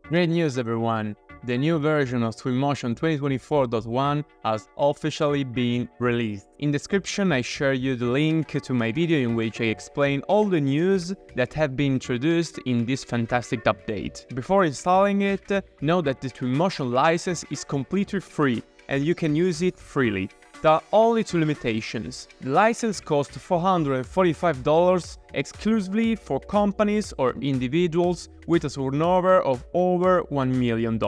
Great news everyone! The new version of Twinmotion 2024.1 has officially been released. In the description I share you the link to my video in which I explain all the news that have been introduced in this fantastic update. Before installing it, know that the Twinmotion license is completely free and you can use it freely. There are only two limitations. The license costs $445 exclusively for companies or individuals with a turnover of over $1 million,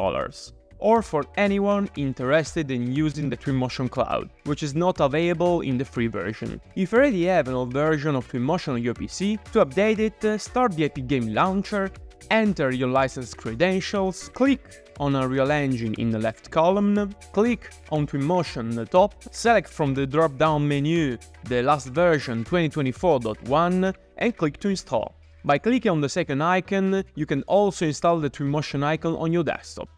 or for anyone interested in using the Twinmotion Cloud, which is not available in the free version. If you already have an old version of Twinmotion on your PC, to update it, start the Epic Game Launcher, enter your license credentials, click on Unreal Engine in the left column, click on Twinmotion on the top, select from the drop-down menu the last version 2024.1 and click to install. By clicking on the second icon, you can also install the Twinmotion icon on your desktop.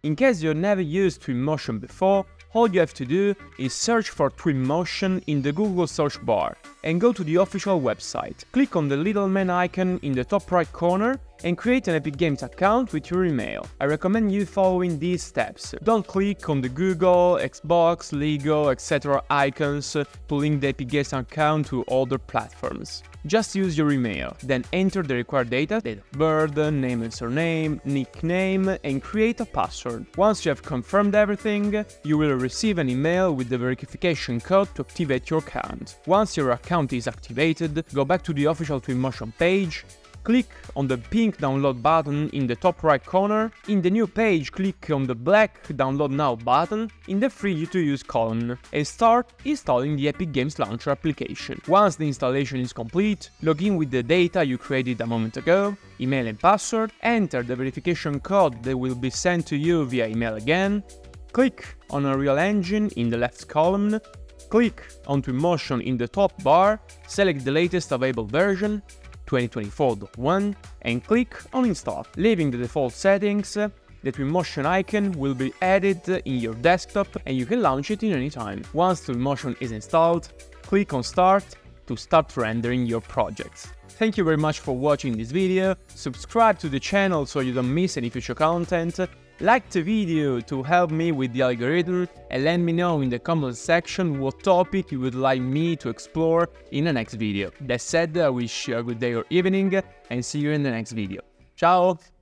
In case you've never used Twinmotion before, all you have to do is search for Twinmotion in the Google search bar and go to the official website. Click on the little man icon in the top right corner and create an Epic Games account with your email. I recommend you following these steps. Don't click on the Google, Xbox, Lego, etc. icons to link the Epic Games account to other platforms. Just use your email, then enter the required data, date of birth, name and surname, nickname, and create a password. Once you have confirmed everything, you will receive an email with the verification code to activate your account. Once your account is activated, go back to the official Twinmotion page, click on the pink download button in the top right corner. In the new page, click on the black download now button in the free to use column and start installing the Epic Games Launcher application. Once the installation is complete, log in with the data you created a moment ago, email and password, enter the verification code that will be sent to you via email again, click on Unreal Engine in the left column, click on Twinmotion in the top bar, select the latest available version, 2024.1, and click on Install. Leaving the default settings, the Twinmotion icon will be added in your desktop and you can launch it in any time. Once Twinmotion is installed, click on Start to start rendering your projects. Thank you very much for watching this video, subscribe to the channel so you don't miss any future content, like the video to help me with the algorithm, and let me know in the comments section what topic you would like me to explore in the next video. That said, I wish you a good day or evening and see you in the next video. Ciao!